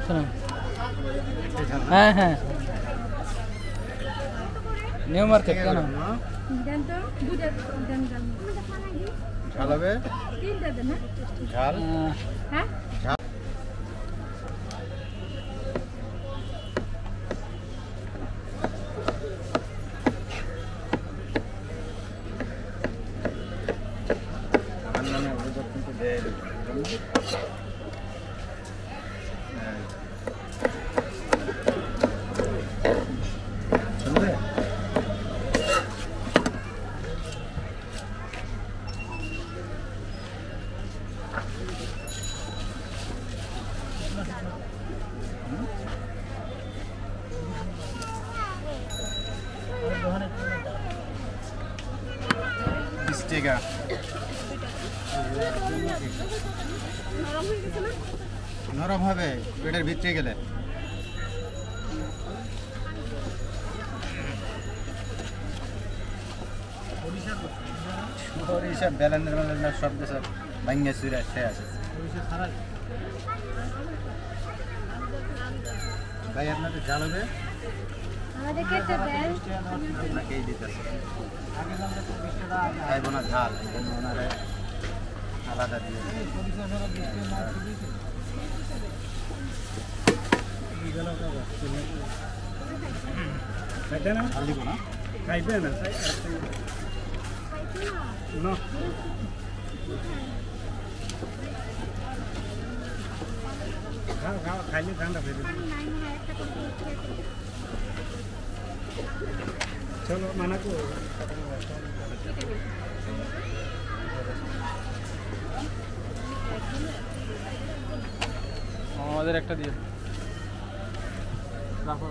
সালাম। হ্যাঁ হ্যাঁ নিউ মার্কেট কেন ঝাল হবে ঝাল হ্যাঁ ঝাল আমার নামে অভিযোগ কিন্তু দেয় টাকা নরম হবে পেটের ভিতরে গেলে সরিষা ব্যালেন্ডের মানে সব কিছু ভাঙিয়ে চুরে খেয়ে আছে ভাই আপনাদের ঝাল হবে আপনাকেই দিতেছে খাইব না ঝাল ওনারে আলাদা দিয়ে ঝাল দিব না খাইবে না খাইলে ঠান্ডা ফেলে চলো মানা তো আমাদের একটা দিয়ে রাখো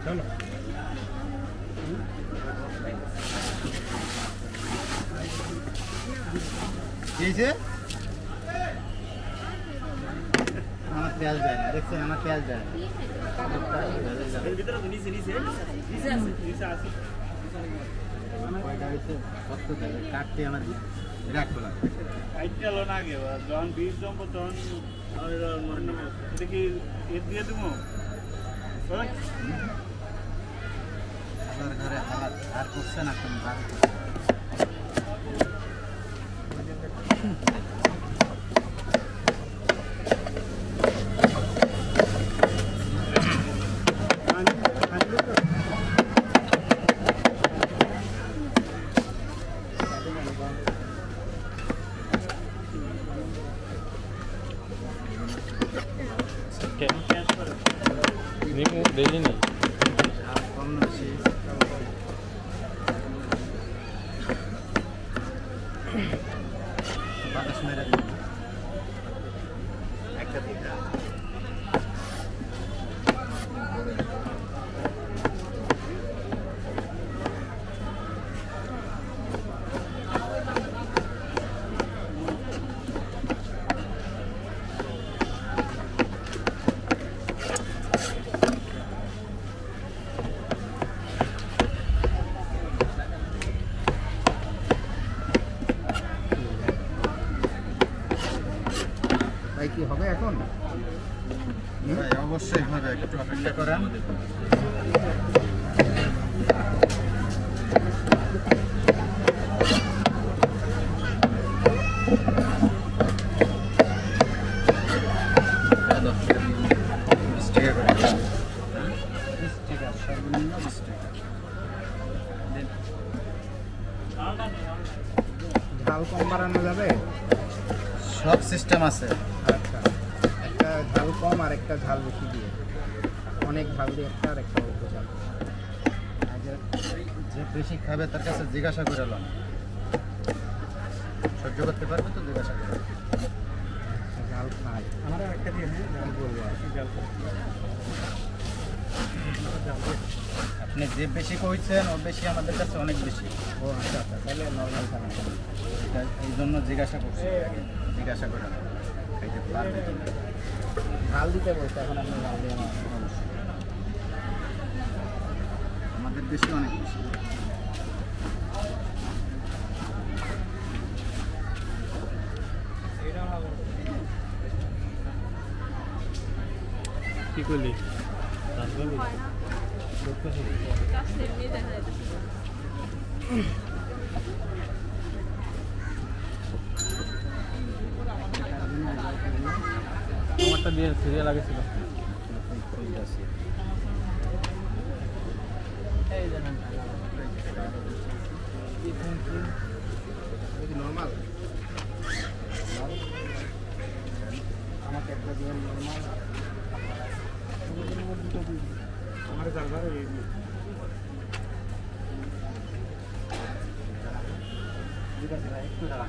চলো দিয়েছে আমার পেঁয়াজ দেয় না দেখছেন আমার পেঁয়াজ দেয় কাটতে আমার রাখবো না যখন বীজ জমবো তখন এটা কি এর দিয়ে দেবো আপনার ঘরে হাত আর করছে না কেন দেখি না বাতাস মেরে একটা দিন ভাই কি হবে এখন ভাই অবশ্যই হবে একটু অপেক্ষা করেন ঝাল কম বাড়ানো যাবে সব সিস্টেম আছে আচ্ছা একটা ঝাল কম আর একটা ঝাল বেশি দিয়ে অনেক ঝাল দিয়ে একটা আর একটা অল্প ঝাল যে বেশি খাবে তার কাছে জিজ্ঞাসা করে এলাম সহ্য করতে পারবে তো জিজ্ঞাসা করে ঝাল খাই আমার একটা দিয়ে ঝাল বলবো আপনি যে বেশি কইছেন ও বেশি আমাদের কাছে অনেক বেশি ও আচ্ছা আচ্ছা তাহলে নর্মাল খানা এই জন্য জিজ্ঞাসা করছি জিজ্ঞাসা করে খাইতে পারবে ঝাল দিতে বলছে এখন আপনি ঝাল দিয়ে আমাদের বেশি অনেক বেশি কইলি আমারটা দিয়ে সিরিয়াল আগে ছিল নর্মাল আমাকে একটা দিবেন নর্মাল আমার সার্ভার ঠিক আছে ভাই একটু দাঁড়া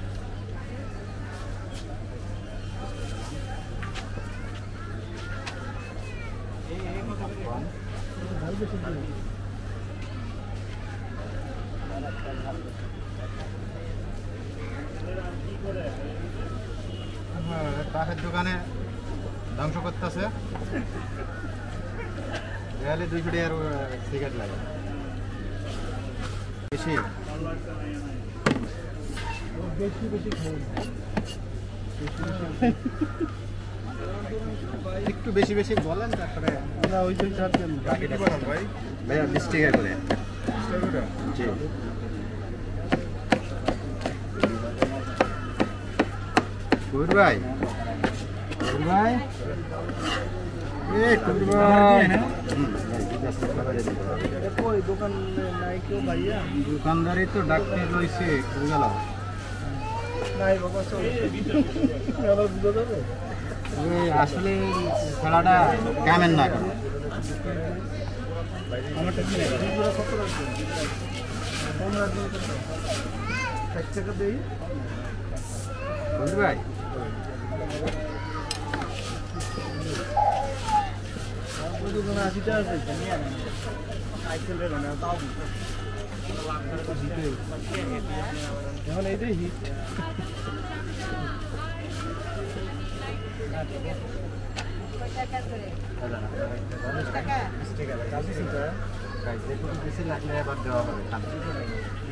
পাশের দোকানে ধ্বংস করতেছে রেয়ালে 200 টাকার সিগারেট লাগে বেশি বেশি একটু বেশি বেশি বলেন তারপরে আমরা ওই দিন টার্গেট বলেন ভাই ভাইয়া 20 টাকা করে 20 টাকা জি টুর ভাই এই টুর ভাই কই দোকান নাই কেউ ভাইয়া দোকানদারি তো ডাকতে রইছে কই গেল নাই বাবা চল আবার বুঝা যাবে ওই আসলে খেলাটা কেমন না কেন আমারটা কি লাগে পুরো 70 আছে 15 দিন কত 60 টাকা দেই টুর ভাই দুজনে 80 টাকা আছে নিয়ে আনেন সাইকেল রে না তাও এখন এই যে হিট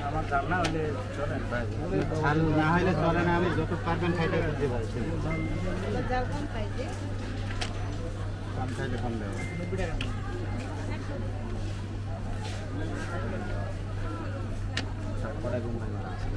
আমার জানা হলে চলেন ভাই ঝাল না হলে চলে না আমি যত পারবেন খাইতে করতে পারছি কম খাইলে কম দেবো তারপরে ঘুম ভালো আছে